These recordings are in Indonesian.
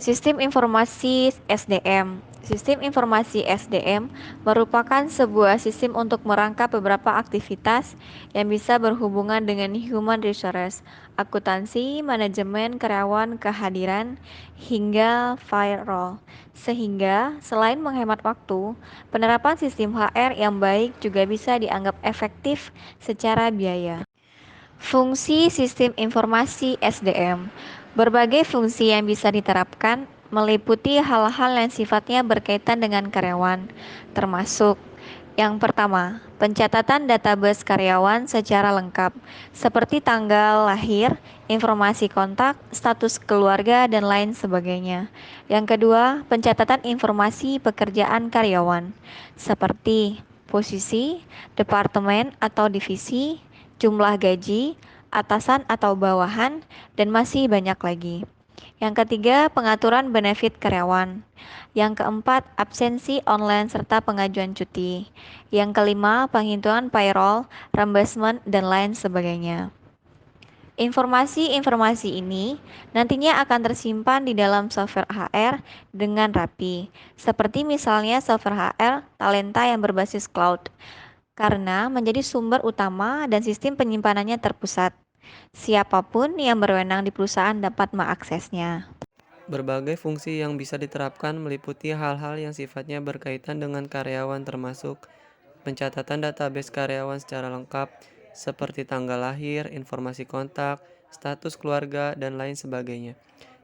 Sistem Informasi SDM. Sistem Informasi SDM merupakan sebuah sistem untuk merangkap beberapa aktivitas yang bisa berhubungan dengan human resource, akuntansi, manajemen karyawan, kehadiran, hingga payroll. Sehingga, selain menghemat waktu, penerapan sistem HR yang baik juga bisa dianggap efektif secara biaya. Fungsi Sistem Informasi SDM. Berbagai fungsi yang bisa diterapkan meliputi hal-hal yang sifatnya berkaitan dengan karyawan, termasuk yang pertama, pencatatan database karyawan secara lengkap, seperti tanggal lahir, informasi kontak, status keluarga, dan lain sebagainya. Yang kedua, pencatatan informasi pekerjaan karyawan, seperti posisi, departemen atau divisi, jumlah gaji, atasan atau bawahan, dan masih banyak lagi. Yang ketiga, pengaturan benefit karyawan. Yang keempat, absensi online serta pengajuan cuti. Yang kelima, penghitungan payroll, reimbursement, dan lain sebagainya. Informasi-informasi ini nantinya akan tersimpan di dalam software HR dengan rapi, seperti misalnya software HR Talenta yang berbasis cloud, karena menjadi sumber utama dan sistem penyimpanannya terpusat. Siapapun yang berwenang di perusahaan dapat mengaksesnya. Berbagai fungsi yang bisa diterapkan meliputi hal-hal yang sifatnya berkaitan dengan karyawan termasuk pencatatan database karyawan secara lengkap seperti tanggal lahir, informasi kontak, status keluarga, dan lain sebagainya.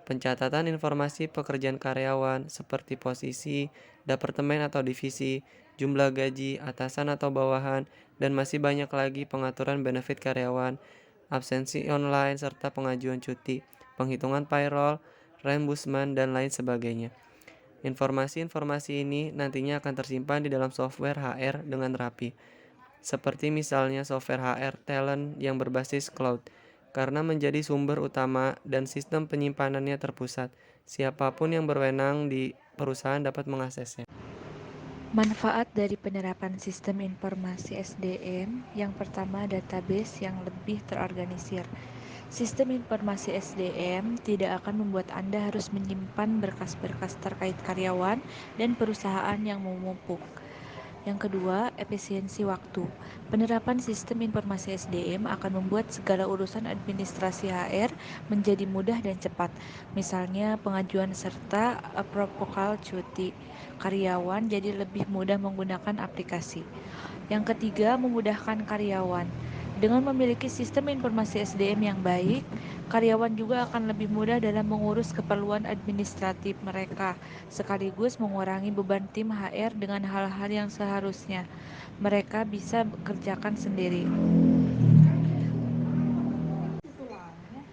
Pencatatan informasi pekerjaan karyawan seperti posisi, departemen atau divisi, jumlah gaji, atasan atau bawahan, dan masih banyak lagi pengaturan benefit karyawan, absensi online, serta pengajuan cuti, penghitungan payroll, reimbursement, dan lain sebagainya. Informasi-informasi ini nantinya akan tersimpan di dalam software HR dengan rapi, seperti misalnya software HR Talent yang berbasis cloud, karena menjadi sumber utama dan sistem penyimpanannya terpusat. Siapapun yang berwenang di perusahaan dapat mengaksesnya. Manfaat dari penerapan sistem informasi SDM, yang pertama database yang lebih terorganisir. Sistem informasi SDM tidak akan membuat Anda harus menyimpan berkas-berkas terkait karyawan dan perusahaan yang memumpuk. Yang kedua, efisiensi waktu. Penerapan sistem informasi SDM akan membuat segala urusan administrasi HR menjadi mudah dan cepat. Misalnya pengajuan serta approval cuti karyawan jadi lebih mudah menggunakan aplikasi. Yang ketiga, memudahkan karyawan. Dengan memiliki sistem informasi SDM yang baik, karyawan juga akan lebih mudah dalam mengurus keperluan administratif mereka, sekaligus mengurangi beban tim HR dengan hal-hal yang seharusnya mereka bisa kerjakan sendiri.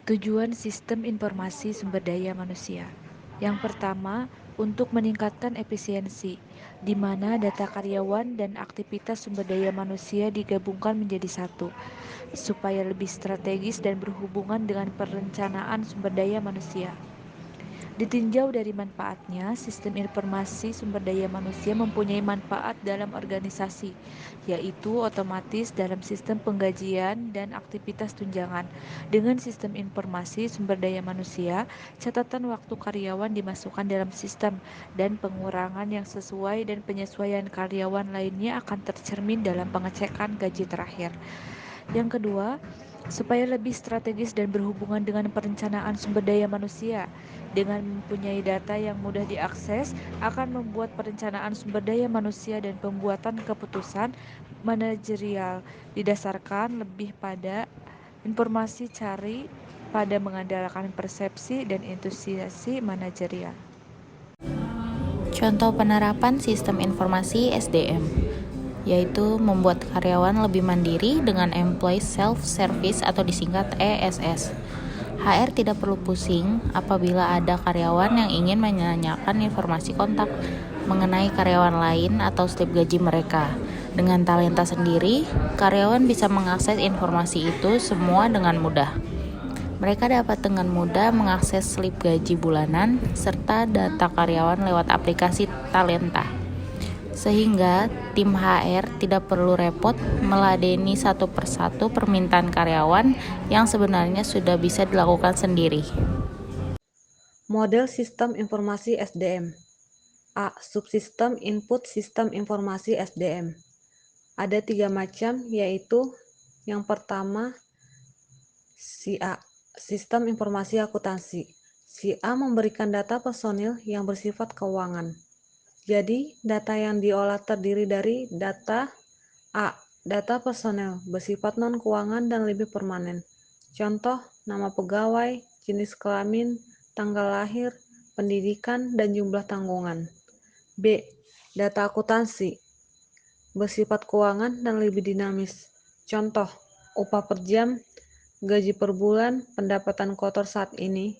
Tujuan sistem informasi sumber daya manusia. Yang pertama, untuk meningkatkan efisiensi, di mana data karyawan dan aktivitas sumber daya manusia digabungkan menjadi satu, supaya lebih strategis dan berhubungan dengan perencanaan sumber daya manusia. Ditinjau dari manfaatnya, sistem informasi sumber daya manusia mempunyai manfaat dalam organisasi, yaitu otomatis dalam sistem penggajian dan aktivitas tunjangan. Dengan sistem informasi sumber daya manusia, catatan waktu karyawan dimasukkan dalam sistem, dan pengurangan yang sesuai dan penyesuaian karyawan lainnya akan tercermin dalam pengecekan gaji terakhir. Yang kedua, supaya lebih strategis dan berhubungan dengan perencanaan sumber daya manusia. Dengan mempunyai data yang mudah diakses, akan membuat perencanaan sumber daya manusia dan pembuatan keputusan manajerial didasarkan lebih pada informasi cari pada mengandalkan persepsi dan intuisi manajerial. Contoh penerapan sistem informasi SDM yaitu membuat karyawan lebih mandiri dengan Employee Self-Service atau disingkat ESS. HR tidak perlu pusing apabila ada karyawan yang ingin menanyakan informasi kontak mengenai karyawan lain atau slip gaji mereka. Dengan talenta sendiri, karyawan bisa mengakses informasi itu semua dengan mudah. Mereka dapat dengan mudah mengakses slip gaji bulanan serta data karyawan lewat aplikasi Talenta. Sehingga tim HR tidak perlu repot meladeni satu persatu permintaan karyawan yang sebenarnya sudah bisa dilakukan sendiri. Model sistem informasi SDM. A. Subsistem input sistem informasi SDM. Ada 3 macam, yaitu yang pertama, si A, sistem informasi akuntansi. Si A memberikan data personil yang bersifat keuangan. Jadi, data yang diolah terdiri dari data A. Data personel bersifat non-keuangan dan lebih permanen. Contoh, nama pegawai, jenis kelamin, tanggal lahir, pendidikan, dan jumlah tanggungan. B. Data akuntansi bersifat keuangan dan lebih dinamis. Contoh, upah per jam, gaji per bulan, pendapatan kotor saat ini,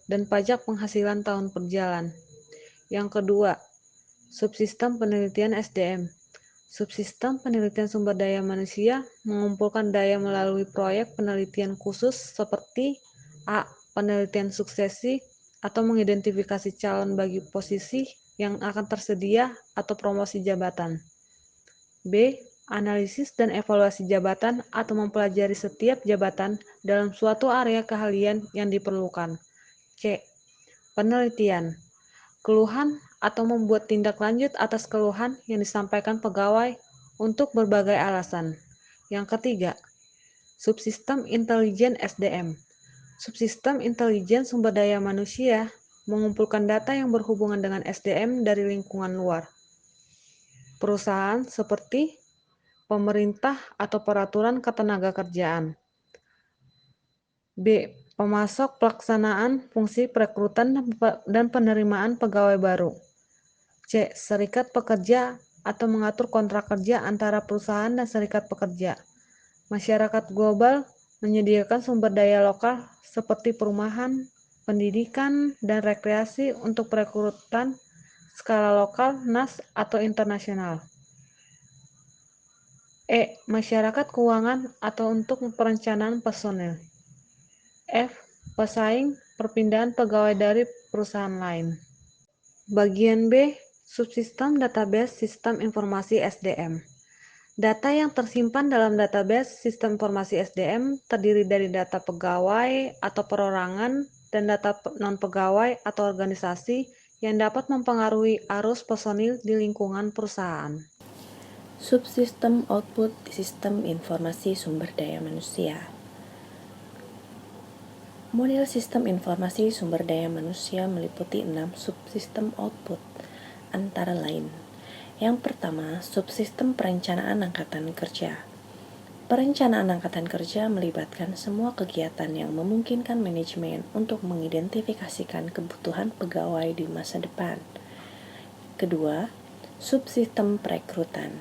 dan pajak penghasilan tahun berjalan. Yang kedua, subsistem penelitian SDM. Subsistem penelitian sumber daya manusia mengumpulkan daya melalui proyek penelitian khusus seperti A. Penelitian suksesi atau mengidentifikasi calon bagi posisi yang akan tersedia atau promosi jabatan. B. Analisis dan evaluasi jabatan atau mempelajari setiap jabatan dalam suatu area keahlian yang diperlukan. C. Penelitian, keluhan atau membuat tindak lanjut atas keluhan yang disampaikan pegawai untuk berbagai alasan. Yang ketiga, subsistem intelijen SDM. Subsistem intelijen sumber daya manusia mengumpulkan data yang berhubungan dengan SDM dari lingkungan luar. Perusahaan seperti pemerintah atau peraturan ketenagakerjaan. B. Pemasok pelaksanaan fungsi perekrutan dan penerimaan pegawai baru. C. Serikat pekerja atau mengatur kontrak kerja antara perusahaan dan serikat pekerja. Masyarakat global menyediakan sumber daya lokal seperti perumahan, pendidikan, dan rekreasi untuk perekrutan skala lokal, nas, atau internasional. E. Masyarakat keuangan atau untuk perencanaan personel. F. Pesaing perpindahan pegawai dari perusahaan lain. Bagian B. Subsistem database sistem informasi SDM. Data yang tersimpan dalam database sistem informasi SDM terdiri dari data pegawai atau perorangan dan data non-pegawai atau organisasi yang dapat mempengaruhi arus personil di lingkungan perusahaan. Subsistem output di sistem informasi sumber daya manusia. Model sistem informasi sumber daya manusia meliputi 6 subsistem output, antara lain. Yang pertama, subsistem perencanaan angkatan kerja. Perencanaan angkatan kerja melibatkan semua kegiatan yang memungkinkan manajemen untuk mengidentifikasikan kebutuhan pegawai di masa depan. Kedua, subsistem perekrutan.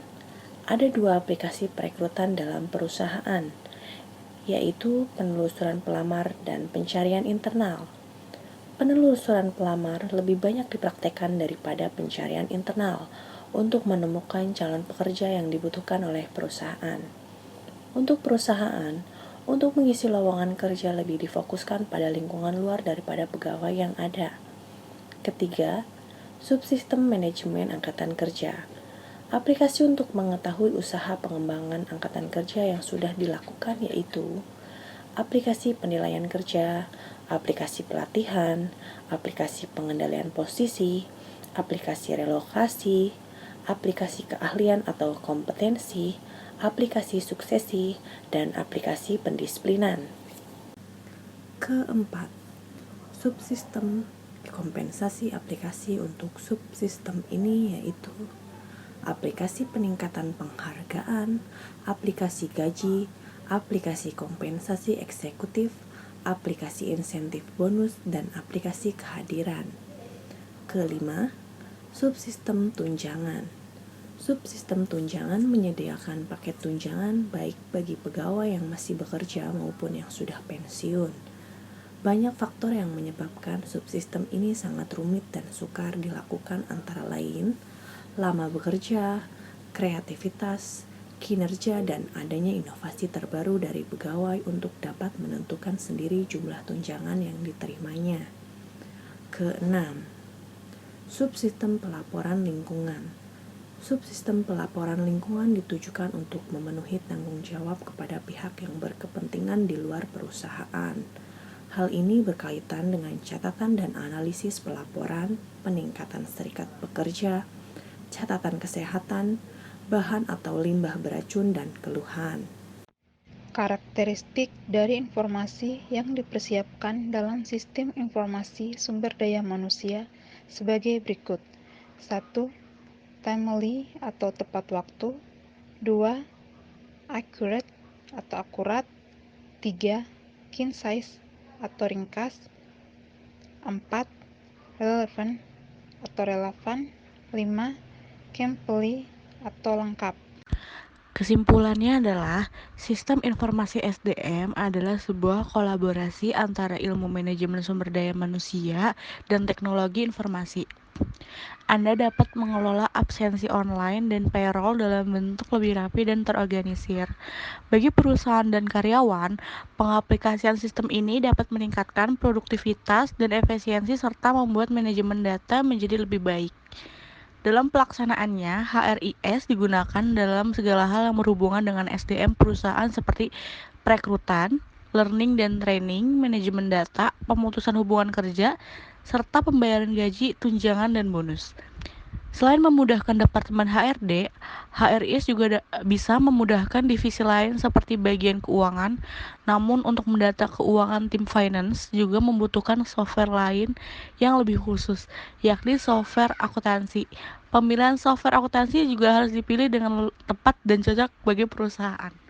Ada 2 aplikasi perekrutan dalam perusahaan, yaitu penelusuran pelamar dan pencarian internal. Penelusuran pelamar lebih banyak dipraktekkan daripada pencarian internal untuk menemukan calon pekerja yang dibutuhkan oleh perusahaan. Untuk perusahaan, untuk mengisi lowongan kerja lebih difokuskan pada lingkungan luar daripada pegawai yang ada. Ketiga, subsistem manajemen angkatan kerja. Aplikasi untuk mengetahui usaha pengembangan angkatan kerja yang sudah dilakukan yaitu aplikasi penilaian kerja, aplikasi pelatihan, aplikasi pengendalian posisi, aplikasi relokasi, aplikasi keahlian atau kompetensi, aplikasi suksesi, dan aplikasi pendisiplinan. Keempat, subsistem kompensasi. Aplikasi untuk subsistem ini yaitu aplikasi peningkatan penghargaan, aplikasi gaji, aplikasi kompensasi eksekutif, aplikasi insentif bonus, dan aplikasi kehadiran. Kelima, subsistem tunjangan. Subsistem tunjangan menyediakan paket tunjangan baik bagi pegawai yang masih bekerja maupun yang sudah pensiun. Banyak faktor yang menyebabkan subsistem ini sangat rumit dan sukar dilakukan, antara lain lama bekerja, kreativitas, kinerja, dan adanya inovasi terbaru dari pegawai untuk dapat menentukan sendiri jumlah tunjangan yang diterimanya. Keenam, subsistem pelaporan lingkungan. Subsistem pelaporan lingkungan ditujukan untuk memenuhi tanggung jawab kepada pihak yang berkepentingan di luar perusahaan. Hal ini berkaitan dengan catatan dan analisis pelaporan, peningkatan serikat pekerja, catatan kesehatan, bahan atau limbah beracun, dan keluhan. Karakteristik dari informasi yang dipersiapkan dalam sistem informasi sumber daya manusia sebagai berikut. 1. Timely atau tepat waktu. 2. Accurate atau akurat. 3. Concise atau ringkas. 4. Relevant atau relevan. 5. Complete atau lengkap. Kesimpulannya adalah, sistem informasi SDM adalah sebuah kolaborasi antara ilmu manajemen sumber daya manusia dan teknologi informasi. Anda dapat mengelola absensi online dan payroll dalam bentuk lebih rapi dan terorganisir. Bagi perusahaan dan karyawan, pengaplikasian sistem ini dapat meningkatkan produktivitas dan efisiensi serta membuat manajemen data menjadi lebih baik. Dalam pelaksanaannya, HRIS digunakan dalam segala hal yang berhubungan dengan SDM perusahaan seperti perekrutan, learning dan training, manajemen data, pemutusan hubungan kerja, serta pembayaran gaji, tunjangan, dan bonus. Selain memudahkan Departemen HRD, HRIS juga bisa memudahkan divisi lain seperti bagian keuangan. Namun untuk mendata keuangan tim finance juga membutuhkan software lain yang lebih khusus, yakni software akuntansi. Pemilihan software akuntansi juga harus dipilih dengan tepat dan cocok bagi perusahaan.